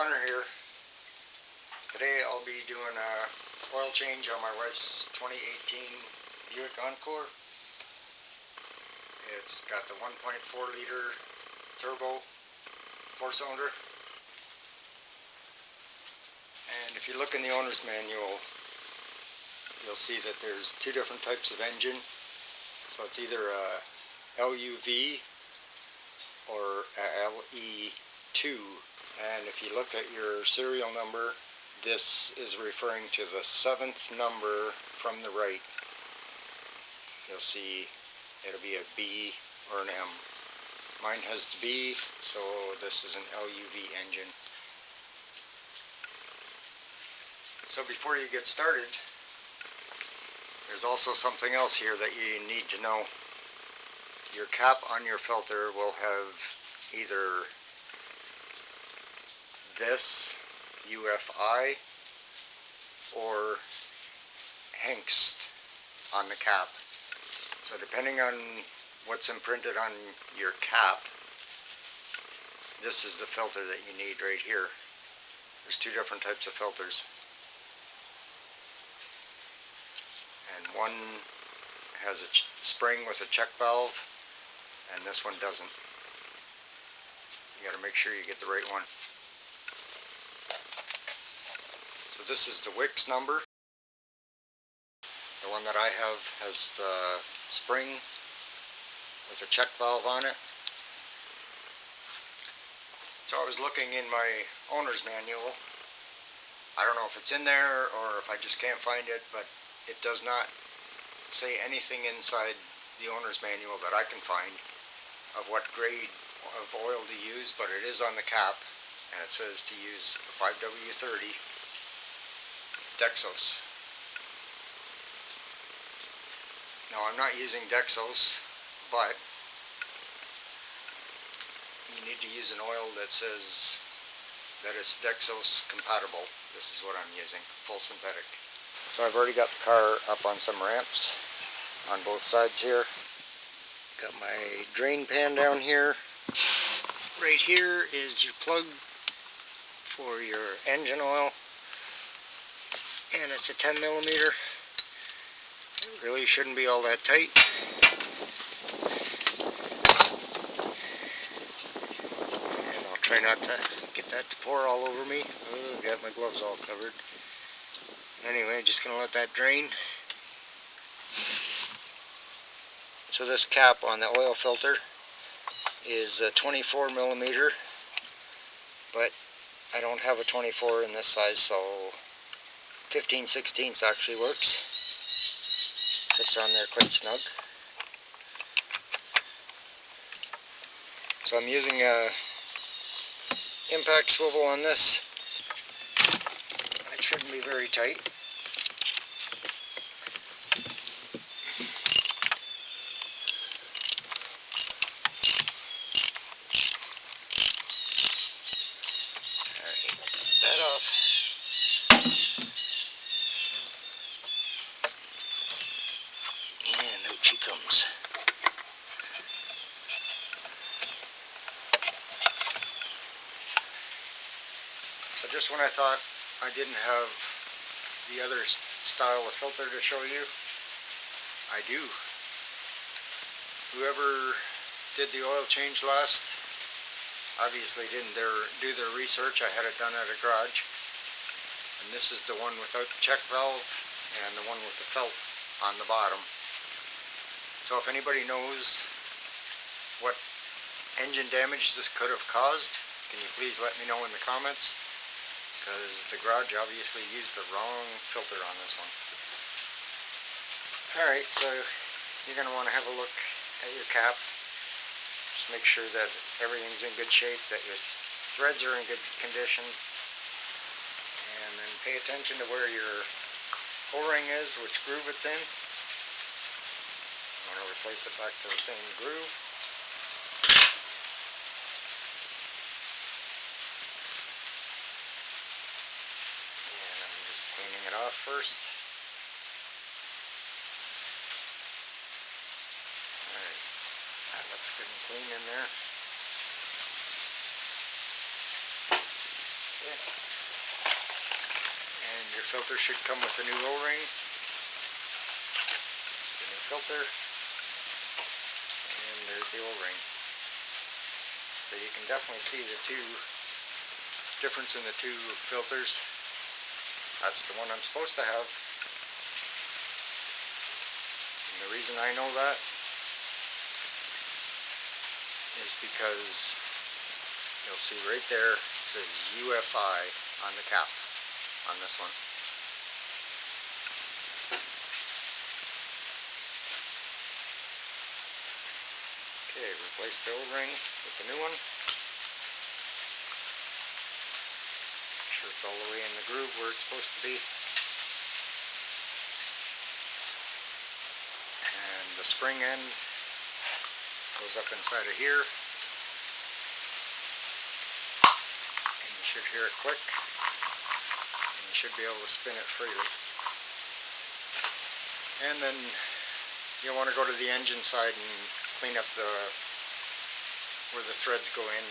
MudRFunR here. Today I'll be doing a oil change on my wife's 2018 Buick Encore. It's got the 1.4 liter turbo 4-cylinder. And if you look in the owner's manual, you'll see that there's two different types of engine. So it's either a LUV or a LE2. And if you look at your serial number, this is referring to the 7th number from the right. You'll see it'll be a B or an M. Mine has the B, so this is an LUV engine. So before you get started, there's also something else here that you need to know. Your cap on your filter will have either this UFI or hengst on the cap. So depending on what's imprinted on your cap, this is the filter that you need right here. There's two different types of filters. And one has a spring with a check valve, and this one doesn't. You got to make sure you get the right one. So this is the Wix number. The one that I have has the spring with a check valve on it. So I was looking in my owner's manual. I don't know if it's in there or if I just can't find it, but it does not say anything inside the owner's manual that I can find of what grade of oil to use, but it is on the cap, and it says to use 5W30 Dexos. Now I'm not using Dexos, but you need to use an oil that says that it's Dexos compatible. This is what I'm using, full synthetic. So I've already got the car up on some ramps on both sides here. Got my drain pan down here. Right here is your plug for your engine oil, and it's a 10 millimeter. It really shouldn't be all that tight. And I'll try not to get that to pour all over me. Oh, got my gloves all covered. Anyway, just gonna let that drain. So this cap on the oil filter is a 24 millimeter, but I don't have a 24 in this size, so 15/16 actually works. Fits on there quite snug. So I'm using a impact swivel on this. It shouldn't be very tight. She comes. So just when I thought I didn't have the other style of filter to show you, I do. Whoever did the oil change last obviously didn't do their research. I had it done at a garage. And this is the one without the check valve and the one with the felt on the bottom. So if anybody knows what engine damage this could have caused, can you please let me know in the comments? Because the garage obviously used the wrong filter on this one. Alright, so you're going to want to have a look at your cap. Just make sure that everything's in good shape, that your threads are in good condition. And then pay attention to where your O-ring is, which groove it's in. I'm going to replace it back to the same groove. And I'm just cleaning it off first. Alright, that looks good and clean in there. Okay. And your filter should come with a new O-ring. The new filter. And there's the O-ring. So you can definitely see the difference in the two filters. That's the one I'm supposed to have. And the reason I know that is because you'll see right there it says UFI on the cap on this one. Okay, replace the O-ring with the new one. Make sure it's all the way in the groove where it's supposed to be. And the spring end goes up inside of here. And you should hear it click. And you should be able to spin it freely. And then you'll want to go to the engine side and clean up where the threads go in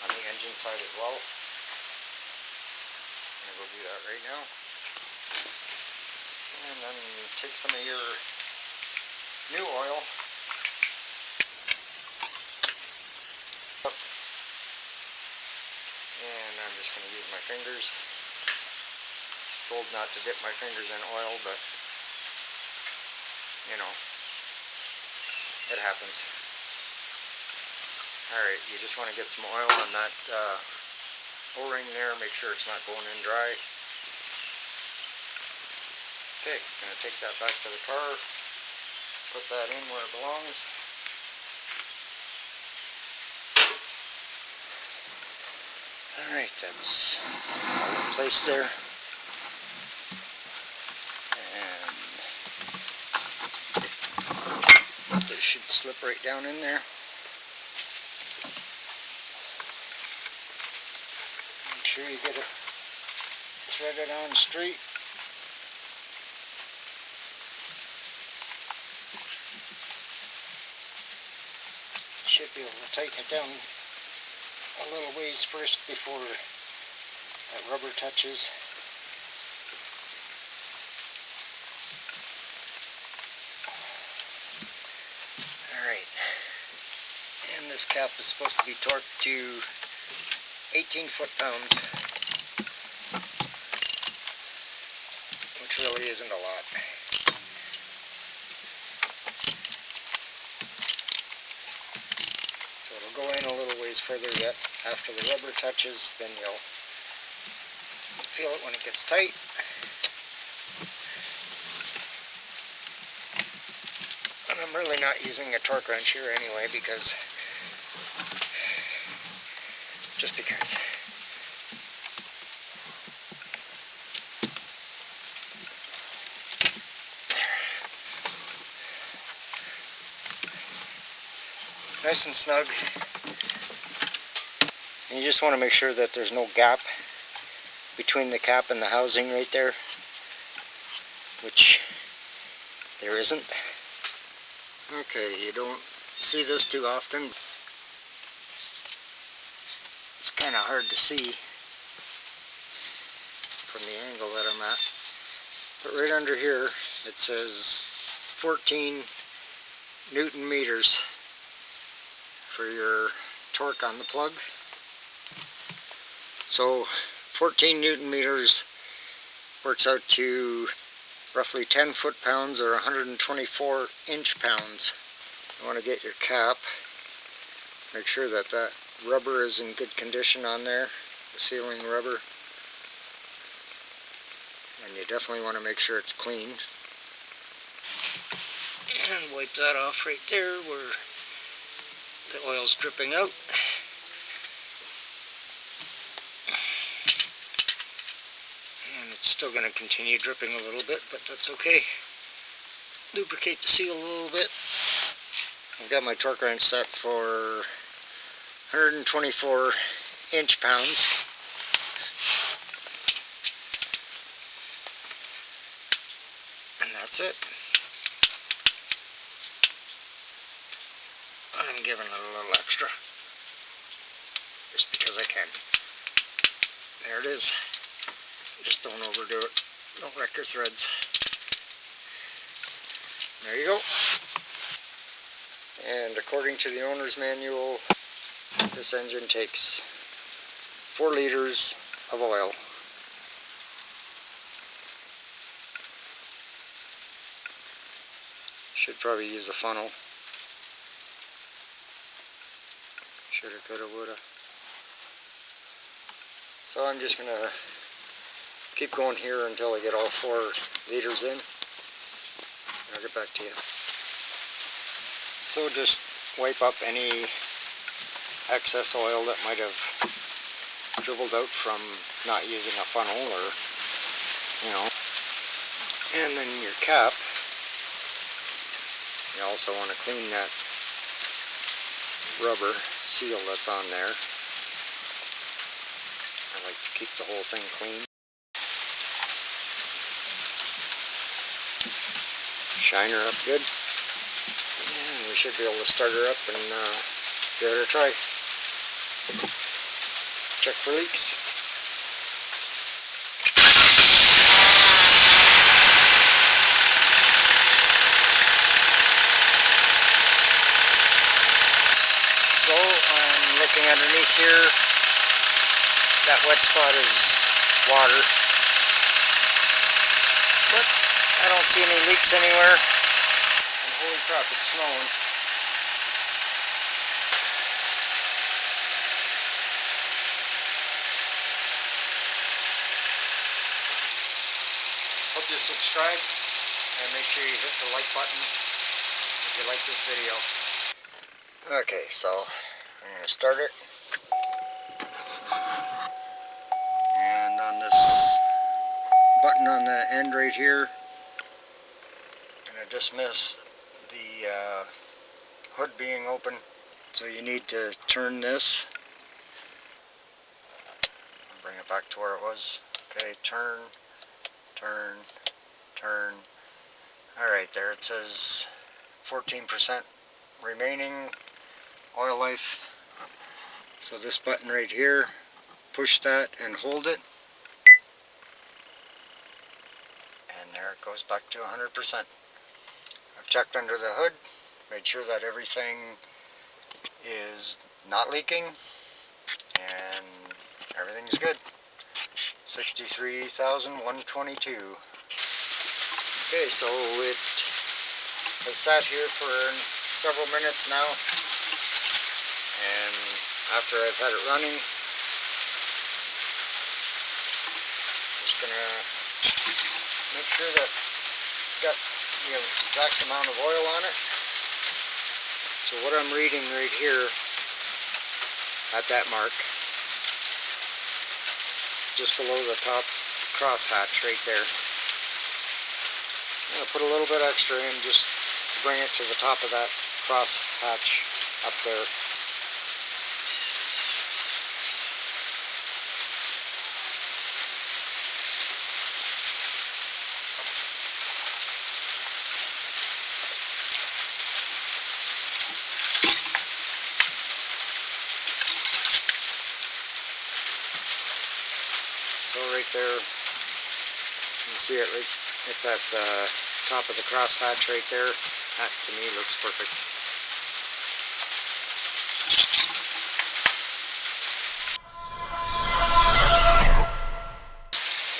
on the engine side as well. I'm going to go do that right now. And then take some of your new oil. And I'm just going to use my fingers. Told not to dip my fingers in oil, but you know, it happens. Alright, you just want to get some oil on that O-ring there, make sure it's not going in dry. Okay, going to take that back to the car, put that in where it belongs. Alright, that's all in place there. And it should slip right down in there. Make sure you get it threaded on straight. Should be able to tighten it down a little ways first before that rubber touches. Alright, and this cap is supposed to be torqued to 18 foot-pounds, which really isn't a lot. So it'll go in a little ways further yet. After the rubber touches, then you'll feel it when it gets tight. And I'm really not using a torque wrench here anyway, because just because. There. Nice and snug. And you just want to make sure that there's no gap between the cap and the housing right there, which there isn't. Okay, you don't see this too often. It's kind of hard to see from the angle that I'm at. But right under here it says 14 Newton meters for your torque on the plug. So 14 Newton meters works out to roughly 10 foot-pounds or 124 inch-pounds. You want to get your cap, make sure that that rubber is in good condition on there, the sealing rubber, and you definitely want to make sure it's clean. And wipe that off right there where the oil's dripping out. It's still going to continue dripping a little bit, but that's okay. Lubricate the seal a little bit. I've got my torque wrench set for 124 inch-pounds. And that's it. I'm giving it a little extra, just because I can. There it is. Just don't overdo it. Don't wreck your threads. There you go. And according to the owner's manual, this engine takes 4 liters of oil. Should probably use a funnel. Shoulda, coulda, woulda. So I'm just gonna keep going here until I get all 4 liters in. And I'll get back to you. So just wipe up any excess oil that might have dribbled out from not using a funnel, or and then your cap, you also want to clean that rubber seal that's on there. I like to keep the whole thing clean. Shine her up good, and we should be able to start her up and give it a try. Check for leaks. So I'm looking underneath here. That wet spot is water, but I don't see any leaks anywhere. And holy crap, it's snowing. Hope you subscribe and make sure you hit the like button if you like this video. Okay, so I'm going to start it. And on this button on the end right here, I'm going to dismiss the hood being open. So you need to turn this. I'll bring it back to where it was. Okay, turn, turn, turn. Alright, there it says 14% remaining oil life. So this button right here, push that and hold it, and there it goes back to 100%. I've checked under the hood, made sure that everything is not leaking, and everything's good. 63,122. Okay, so it has sat here for several minutes now, and after I've had it running, just gonna make sure that it's got the exact amount of oil on it. So what I'm reading right here at that mark, just below the top cross hatch right there, I'm gonna put a little bit extra in just to bring it to the top of that cross hatch up there. So right there, you can see it right, it's at the top of the cross hatch right there. That to me looks perfect.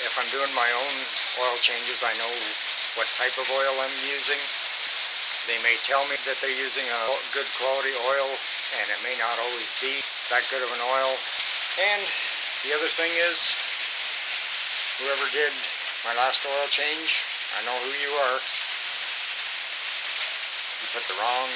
If I'm doing my own oil changes, I know what type of oil I'm using. They may tell me that they're using a good quality oil, and it may not always be that good of an oil. And the other thing is, whoever did my last oil change, I know who you are. You put the wrong